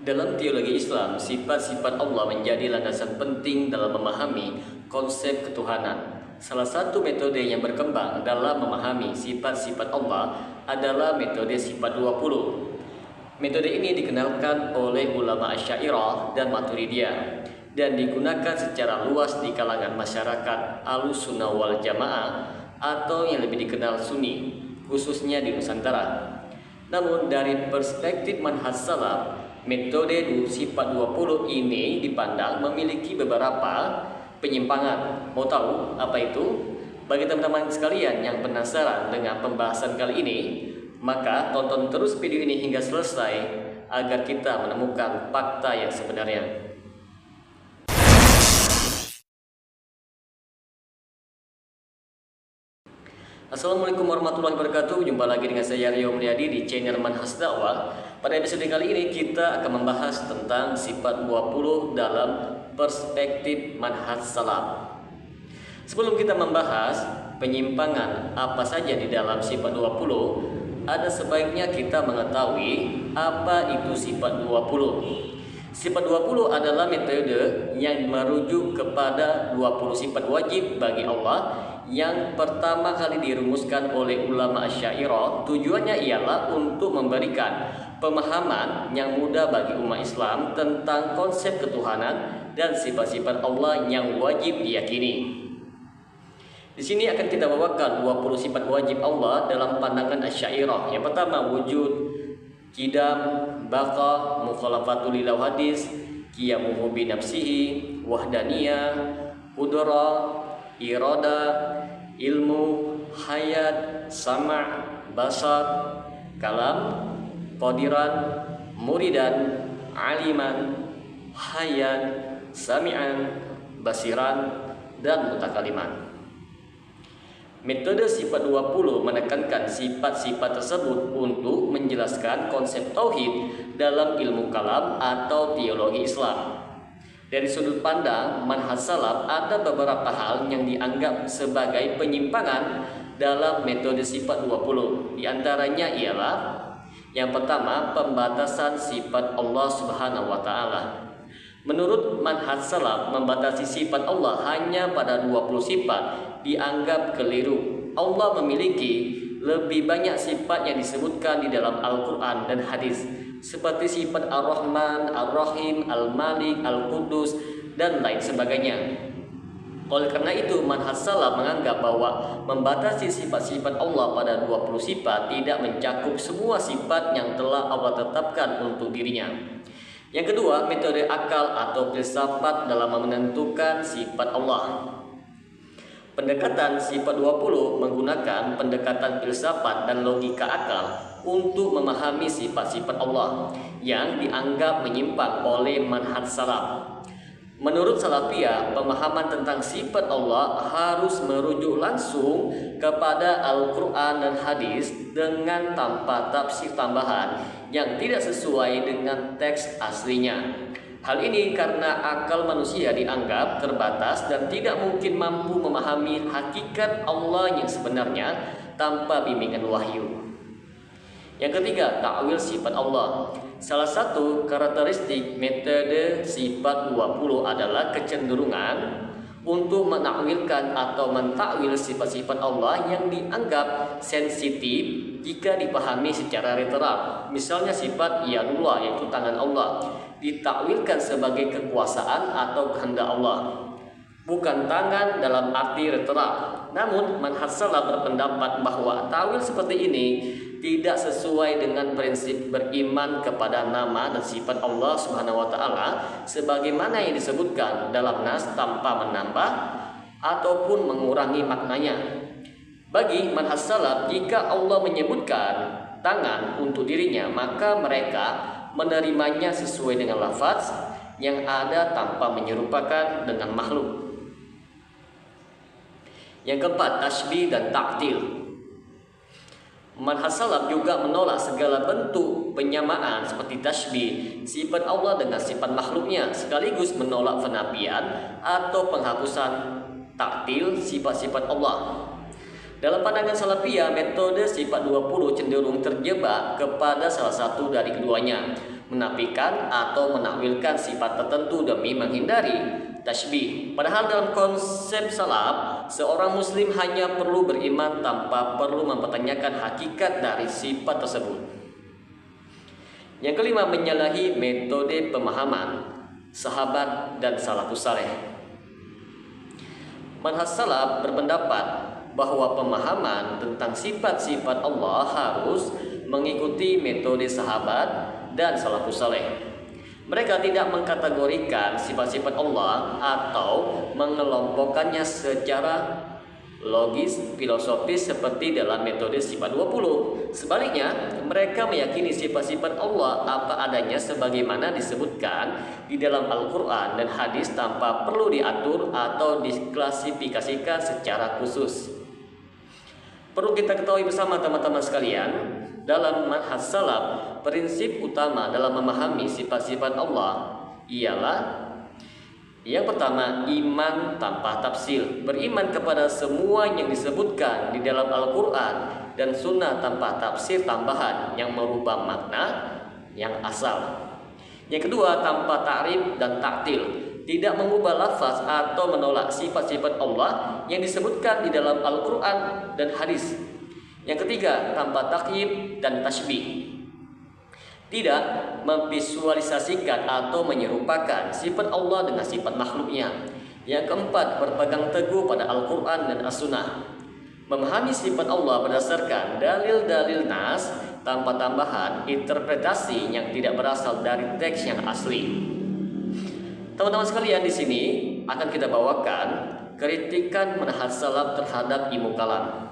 Dalam teologi Islam, sifat-sifat Allah menjadi landasan penting dalam memahami konsep ketuhanan. Salah satu metode yang berkembang dalam memahami sifat-sifat Allah adalah metode sifat 20. Metode ini dikenalkan oleh ulama Asy'ariyah dan Maturidiyah dan digunakan secara luas di kalangan masyarakat Ahlussunnah wal Jamaah atau yang lebih dikenal Sunni, khususnya di Nusantara. Namun dari perspektif manhaj salaf, metode sifat 20 ini dipandang memiliki beberapa penyimpangan. Mau tahu apa itu? Bagi teman-teman sekalian yang penasaran dengan pembahasan kali ini, maka tonton terus video ini hingga selesai agar kita menemukan fakta yang sebenarnya. Assalamualaikum warahmatullahi wabarakatuh. Jumpa lagi dengan saya Rio Mulyadi di channel Manhaj Dakwah. Pada episode kali ini kita akan membahas tentang sifat 20 dalam perspektif manhaj salaf. Sebelum kita membahas penyimpangan apa saja di dalam sifat 20, ada sebaiknya kita mengetahui apa itu sifat 20. Sifat 20 adalah metode yang merujuk kepada 20 sifat wajib bagi Allah yang pertama kali dirumuskan oleh ulama Asy'ariyah. Tujuannya ialah untuk memberikan pemahaman yang mudah bagi umat Islam tentang konsep ketuhanan dan sifat-sifat Allah yang wajib diyakini. Di sini akan kita bawakan 20 sifat wajib Allah dalam pandangan Asy'ariyah. Yang pertama, wujud, qidam, baqa, mukhalafatul lil hadis, qiyamuhu bi nafsihi, wahdaniyah, qudrah, irada, ilmu, hayat, sama', basar, kalam, qadiran, muridan, aliman, hayat, sami'an, basiran, dan mutakaliman. Metode sifat 20 menekankan sifat-sifat tersebut untuk menjelaskan konsep tauhid dalam ilmu kalam atau teologi Islam. Dari sudut pandang manhaj salaf, ada beberapa hal yang dianggap sebagai penyimpangan dalam metode sifat 20. Di antaranya ialah yang pertama, pembatasan sifat Allah Subhanahu wa taala. Menurut manhaj salaf, membatasi sifat Allah hanya pada 20 sifat dianggap keliru. Allah memiliki lebih banyak sifat yang disebutkan di dalam Al-Quran dan hadis, seperti sifat Ar-Rahman, Ar-Rahim, Al-Malik, Al-Qudus, dan lain sebagainya. Oleh karena itu, manhaj salaf menganggap bahwa membatasi sifat-sifat Allah pada 20 sifat tidak mencakup semua sifat yang telah Allah tetapkan untuk dirinya. Yang kedua, metode akal atau filsafat dalam menentukan sifat Allah. Pendekatan sifat 20 menggunakan pendekatan filsafat dan logika akal untuk memahami sifat-sifat Allah yang dianggap menyimpang oleh manhaj salaf. Menurut Salafiyah, pemahaman tentang sifat Allah harus merujuk langsung kepada Al-Quran dan hadis dengan tanpa tafsir tambahan yang tidak sesuai dengan teks aslinya. Hal ini karena akal manusia dianggap terbatas dan tidak mungkin mampu memahami hakikat Allah yang sebenarnya tanpa bimbingan wahyu. Yang ketiga, ta'wil sifat Allah. Salah satu karakteristik metode sifat 20 adalah kecenderungan untuk menakwilkan atau mentakwil sifat-sifat Allah yang dianggap sensitif jika dipahami secara literal. Misalnya sifat yadullah, yaitu tangan Allah, ditakwilkan sebagai kekuasaan atau kehendak Allah, bukan tangan dalam arti literal. Namun manhaj salaf berpendapat bahwa takwil seperti ini tidak sesuai dengan prinsip beriman kepada nama dan sifat Allah Subhanahu wa taala sebagaimana yang disebutkan dalam nas tanpa menambah ataupun mengurangi maknanya. Bagi manhaj salaf, jika Allah menyebutkan tangan untuk dirinya, maka mereka menerimanya sesuai dengan lafaz yang ada tanpa menyerupakan dengan makhluk. Yang keempat, tasbih dan ta'til. Manhaj salaf juga menolak segala bentuk penyamaan seperti tasbih sifat Allah dengan sifat makhluknya, sekaligus menolak penafian atau penghapusan ta'til sifat-sifat Allah. Dalam pandangan Salafiyah, metode sifat 20 cenderung terjebak kepada salah satu dari keduanya. menafikan atau menakwilkan sifat tertentu demi menghindari tasybih. Padahal dalam konsep salaf, seorang muslim hanya perlu beriman tanpa perlu mempertanyakan hakikat dari sifat tersebut. Yang kelima, menyalahi metode pemahaman sahabat dan salafus saleh. Manhaj salaf berpendapat bahwa pemahaman tentang sifat-sifat Allah harus mengikuti metode sahabat dan salafus saleh. Mereka tidak mengkategorikan sifat-sifat Allah atau mengelompokkannya secara logis, filosofis seperti dalam metode sifat 20. Sebaliknya, mereka meyakini sifat-sifat Allah apa adanya sebagaimana disebutkan di dalam Al-Quran dan hadis tanpa perlu diatur atau diklasifikasikan secara khusus. Perlu kita ketahui bersama teman-teman sekalian, dalam manhaj salaf, prinsip utama dalam memahami sifat-sifat Allah ialah yang pertama, iman tanpa tafsir. Beriman kepada semua yang disebutkan di dalam Al-Quran dan Sunnah tanpa tafsir tambahan yang merubah makna yang asal. Yang kedua, tanpa ta'rif dan ta'til. Tidak mengubah lafaz atau menolak sifat-sifat Allah yang disebutkan di dalam Al-Quran dan hadis. Yang ketiga, tanpa takyif dan tasybih. Tidak memvisualisasikan atau menyerupakan sifat Allah dengan sifat makhluknya. Yang keempat, berpegang teguh pada Al-Quran dan As-Sunnah. Memahami sifat Allah berdasarkan dalil-dalil nas tanpa tambahan interpretasi yang tidak berasal dari teks yang asli. Teman-teman sekalian, di sini akan kita bawakan kritikan manhaj salaf terhadap ilmu kalam.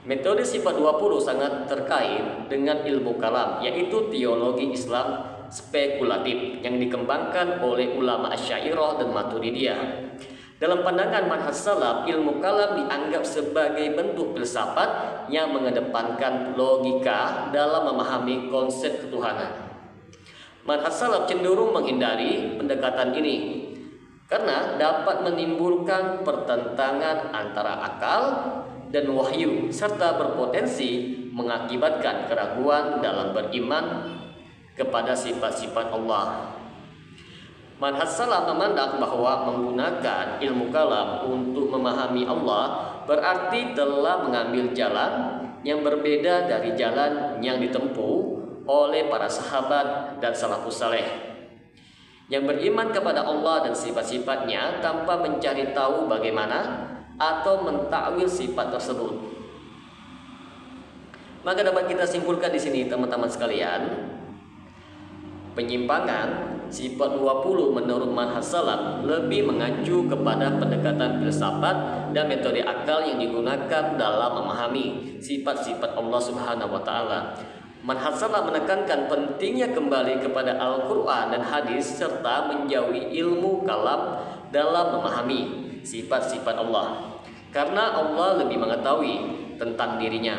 Metode sifat 20 sangat terkait dengan ilmu kalam, yaitu teologi Islam spekulatif yang dikembangkan oleh ulama Asy'ariyah dan Maturidiyah. Dalam pandangan manhaj salaf, ilmu kalam dianggap sebagai bentuk filsafat yang mengedepankan logika dalam memahami konsep ketuhanan. Manhaj salaf cenderung menghindari pendekatan ini karena dapat menimbulkan pertentangan antara akal dan wahyu serta berpotensi mengakibatkan keraguan dalam beriman kepada sifat-sifat Allah. Manhaj salaf memandang bahwa menggunakan ilmu kalam untuk memahami Allah berarti telah mengambil jalan yang berbeda dari jalan yang ditempuh oleh para sahabat dan salafus saleh yang beriman kepada Allah dan sifat-sifatnya tanpa mencari tahu bagaimana atau mentakwil sifat tersebut. Maka dapat kita simpulkan di sini teman-teman sekalian, penyimpangan sifat 20 menurut manhaj salaf lebih mengacu kepada pendekatan filsafat dan metode akal yang digunakan dalam memahami sifat-sifat Allah Subhanahu wa taala. Manhaj salaf menekankan pentingnya kembali kepada Al-Quran dan hadis serta menjauhi ilmu kalam dalam memahami sifat-sifat Allah, karena Allah lebih mengetahui tentang dirinya.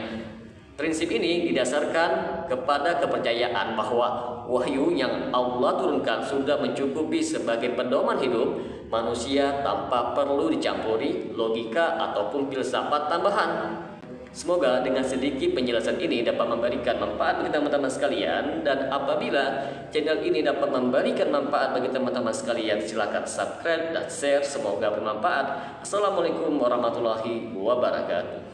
Prinsip ini didasarkan kepada kepercayaan bahwa wahyu yang Allah turunkan sudah mencukupi sebagai pedoman hidup manusia tanpa perlu dicampuri logika ataupun filsafat tambahan. Semoga dengan sedikit penjelasan ini dapat memberikan manfaat bagi teman-teman sekalian, dan apabila channel ini dapat memberikan manfaat bagi teman-teman sekalian, silakan subscribe dan share. Semoga bermanfaat. Assalamualaikum warahmatullahi wabarakatuh.